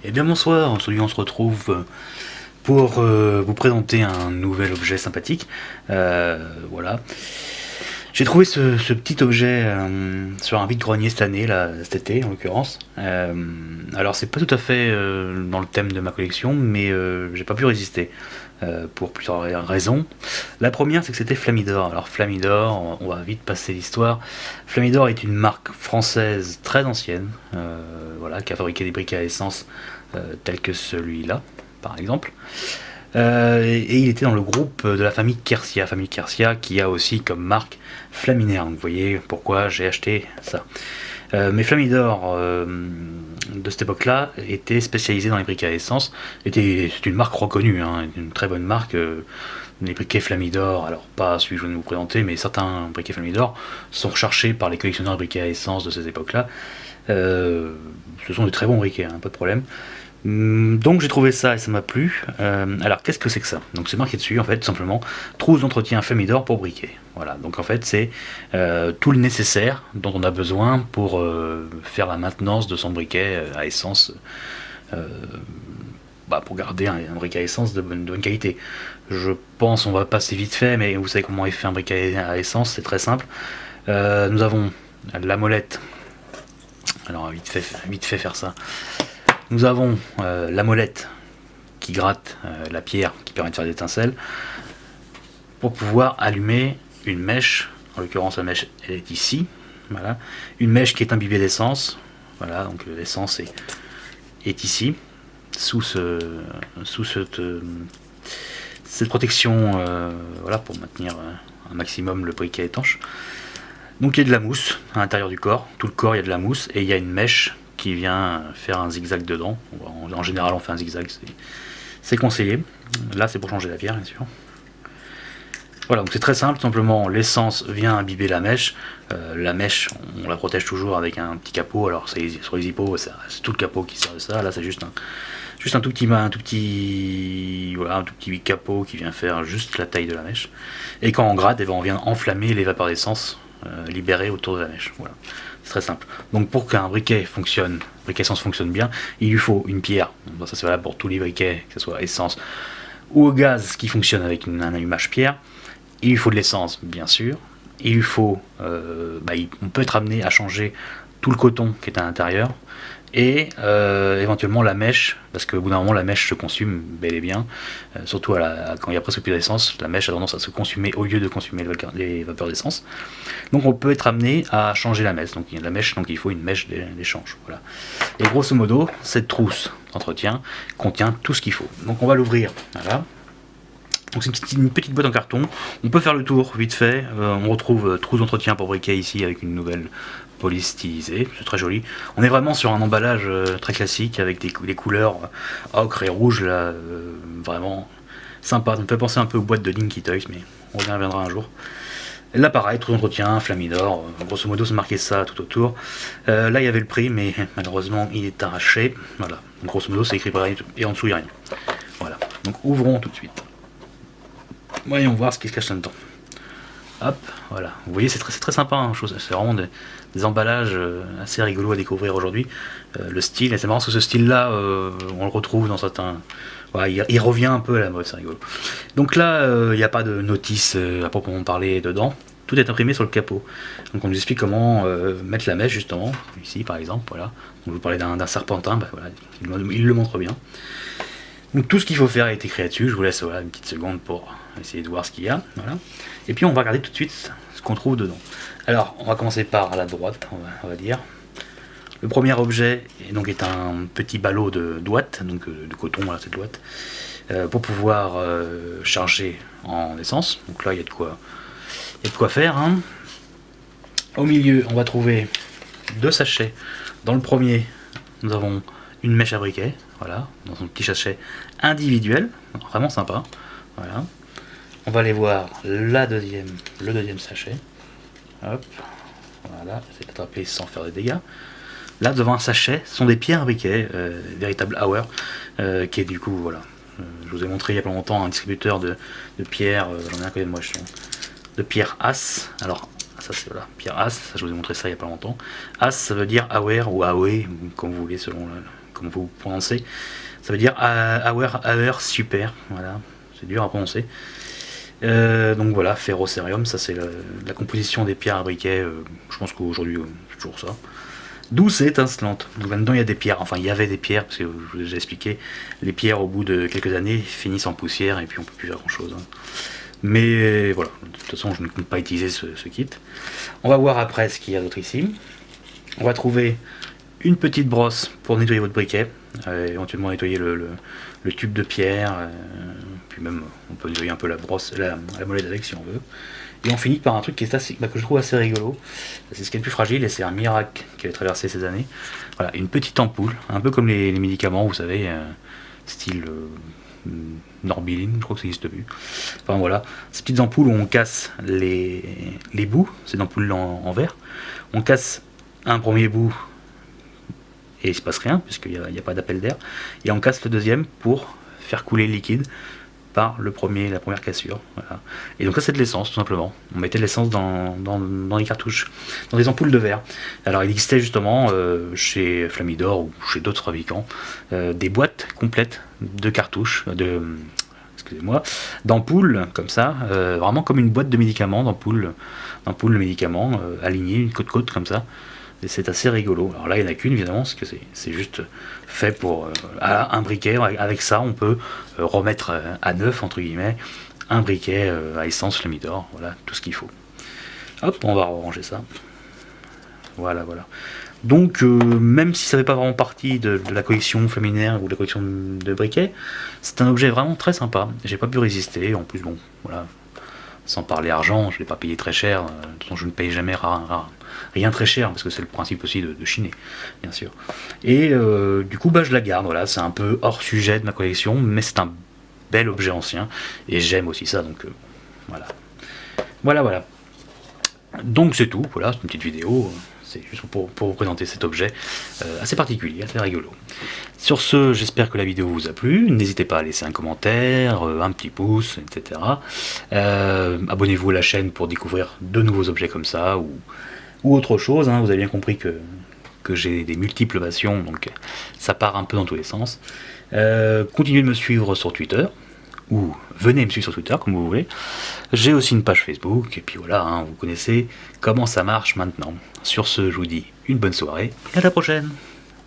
Eh bien bonsoir, aujourd'hui on se retrouve pour vous présenter un nouvel objet sympathique. Voilà. J'ai trouvé ce petit objet sur un vide-grenier cette année, là, cet été en l'occurrence. Alors c'est pas tout à fait dans le thème de ma collection, mais j'ai pas pu résister pour plusieurs raisons. La première, c'est que c'était Flamidor. Alors Flamidor, on va vite passer l'histoire. Flamidor est une marque française très ancienne, voilà, qui a fabriqué des briquets à essence tels que celui-là, par exemple. Et il était dans le groupe de la famille Kersia qui a aussi comme marque Flaminaire. Donc vous voyez pourquoi j'ai acheté ça. Mais Flamidor de cette époque-là était spécialisé dans les briquets à essence. C'est une marque reconnue, hein, une très bonne marque. Les briquets Flamidor, alors pas celui que je viens de vous présenter, mais certains briquets Flamidor sont recherchés par les collectionneurs de briquets à essence de ces époques-là. Ce sont de très bons briquets, hein, pas de problème. Donc j'ai trouvé ça et ça m'a plu. Alors qu'est-ce que c'est que ça? Donc c'est marqué dessus en fait tout simplement trousse d'entretien Flamidor pour briquet. Voilà, donc en fait c'est tout le nécessaire dont on a besoin pour faire la maintenance de son briquet à essence, pour garder un briquet à essence de bonne qualité. Je pense, on va passer vite fait, mais vous savez comment est fait un briquet à essence, c'est très simple. Nous avons la molette. Alors vite fait faire ça. Nous avons la molette qui gratte la pierre, qui permet de faire des étincelles, pour pouvoir allumer une mèche. En l'occurrence, la mèche elle est ici. Voilà. Une mèche qui est imbibée d'essence. Voilà, donc l'essence est ici, sous cette protection, voilà, pour maintenir un maximum le briquet étanche. Donc il y a de la mousse à l'intérieur du corps. Tout le corps, il y a de la mousse et il y a une mèche qui vient faire un zigzag dedans. En général, on fait un zigzag, c'est conseillé. Là, c'est pour changer la pierre, bien sûr. Voilà, donc c'est très simple, simplement l'essence vient imbiber la mèche. La mèche, on la protège toujours avec un petit capot. Alors, sur les hippos, c'est tout le capot qui sert de ça. Là, c'est juste un tout petit capot qui vient faire juste la taille de la mèche. Et quand on gratte, on vient enflammer les vapeurs d'essence libérées autour de la mèche. Voilà. C'est très simple. Donc pour qu'un briquet essence fonctionne bien, il lui faut une pierre. Bon, ça c'est valable pour tous les briquets, que ce soit essence ou au gaz qui fonctionne avec un allumage pierre. Il lui faut de l'essence, bien sûr. Il lui faut, on peut être amené à changer tout le coton qui est à l'intérieur et éventuellement la mèche, parce qu'au bout d'un moment la mèche se consume bel et bien, surtout quand il y a presque plus d'essence, la mèche a tendance à se consumer au lieu de consumer les vapeurs d'essence. Donc on peut être amené à changer la mèche, donc il faut une mèche d'échange. Voilà. Et grosso modo, cette trousse d'entretien contient tout ce qu'il faut. Donc on va l'ouvrir. Voilà. Donc c'est une petite boîte en carton. On peut faire le tour vite fait. On retrouve trousse d'entretien pour briquet ici avec une nouvelle police stylisée. C'est très joli. On est vraiment sur un emballage très classique avec des couleurs ocre et rouge là, vraiment sympa. Ça me fait penser un peu aux boîtes de Dinky Toys, mais on y reviendra un jour. Là pareil, trousse d'entretien, Flamidor. Grosso modo, c'est marqué ça tout autour. Là il y avait le prix, mais malheureusement il est arraché. Voilà. Donc, grosso modo, c'est écrit pareil et en dessous il n'y a rien. Voilà. Donc ouvrons tout de suite. Voyons voir ce qui se cache là-dedans. Hop, voilà. Vous voyez, c'est très sympa. Hein, c'est vraiment des emballages assez rigolos à découvrir aujourd'hui. Le style, et c'est marrant parce que ce style-là, on le retrouve dans certains. Voilà, il revient un peu à la mode, c'est rigolo. Donc là, il n'y a pas de notice à proprement parler dedans. Tout est imprimé sur le capot. Donc on nous explique comment mettre la mèche justement. Ici, par exemple, voilà. On vous parlait d'un serpentin, voilà, il le montre bien. Donc tout ce qu'il faut faire est écrit là-dessus. Je vous laisse une petite seconde pour essayer de voir ce qu'il y a. Voilà. Et puis on va regarder tout de suite ce qu'on trouve dedans. Alors on va commencer par la droite, on va dire. Le premier objet est un petit ballot de douate, donc de coton, voilà, cette douate, pour pouvoir charger en essence. Donc là il y a de quoi faire. Hein. Au milieu on va trouver 2 sachets. Dans le premier nous avons une mèche à briquet, voilà, dans son petit sachet individuel, vraiment sympa. Voilà. On va aller voir le deuxième sachet. Hop, voilà, c'est attrapé sans faire de dégâts. Là, devant un sachet, ce sont des pierres à briquet, véritable hour, qui est du coup, voilà. Je vous ai montré il y a pas longtemps un distributeur de pierres, j'en ai un côté de moi, de pierres as. Alors, ça c'est voilà, pierre as, ça, je vous ai montré ça il y a pas longtemps. As, ça veut dire aware ou awe, comme vous voulez, selon comme vous prononcez. Ça veut dire Auer Super, voilà, c'est dur à prononcer. Donc voilà, ferrocerium, ça c'est la composition des pierres à briquet, je pense qu'aujourd'hui c'est toujours ça. Douce et étincelante. Donc là-dedans il y a des pierres, enfin il y avait des pierres, parce que je vous ai déjà expliqué, les pierres au bout de quelques années finissent en poussière et puis on peut plus faire grand chose. Mais voilà, de toute façon je ne compte pas utiliser ce kit. On va voir après ce qu'il y a d'autre ici. On va trouver une petite brosse pour nettoyer votre briquet, éventuellement nettoyer le tube de pierre, puis même on peut nettoyer un peu la brosse, la molette avec si on veut. Et on finit par un truc qui est assez, que je trouve assez rigolo. C'est ce qui est le plus fragile et c'est un miracle qui a traversé ces années. Voilà, une petite ampoule, un peu comme les médicaments, vous savez, style Norbiline, je crois que ça n'existe plus. Enfin voilà, ces petites ampoules où on casse les bouts, c'est des ampoules en verre. On casse un premier bout et il se passe rien puisqu'il n'y a pas d'appel d'air. Et on casse le deuxième pour faire couler le liquide par la première cassure. Voilà. Et donc ça c'est de l'essence tout simplement. On mettait de l'essence dans les cartouches, dans des ampoules de verre. Alors il existait justement chez Flamidor ou chez d'autres fabricants des boîtes complètes de cartouches, d'ampoules comme ça, vraiment comme une boîte de médicaments, d'ampoules de médicaments alignées côte-côte comme ça. Et c'est assez rigolo. Alors là, il n'y en a qu'une, évidemment, parce que c'est juste fait pour un briquet. Avec ça, on peut remettre à neuf, entre guillemets, un briquet à essence Flamidor. Voilà, tout ce qu'il faut. Hop, on va ranger ça. Voilà, voilà. Donc, même si ça ne fait pas vraiment partie de la collection Flaminaire ou de la collection de briquets, c'est un objet vraiment très sympa. J'ai pas pu résister. En plus, bon, voilà. Sans parler argent, je ne l'ai pas payé très cher. De toute façon, je ne paye jamais rien très cher, parce que c'est le principe aussi de chiner, bien sûr. Et du coup, je la garde. Voilà, c'est un peu hors sujet de ma collection, mais c'est un bel objet ancien, et j'aime aussi ça, donc voilà. Voilà. Donc c'est tout, voilà, c'est une petite vidéo. C'est juste pour vous présenter cet objet assez particulier, assez rigolo. Sur ce, j'espère que la vidéo vous a plu. N'hésitez pas à laisser un commentaire, un petit pouce, etc. Abonnez-vous à la chaîne pour découvrir de nouveaux objets comme ça, ou autre chose. Vous avez bien compris que j'ai des multiples passions, donc ça part un peu dans tous les sens. Continuez de me suivre sur Twitter, ou venez me suivre sur Twitter, comme vous voulez. J'ai aussi une page Facebook, et puis voilà, vous connaissez comment ça marche maintenant. Sur ce, je vous dis une bonne soirée, et à la prochaine.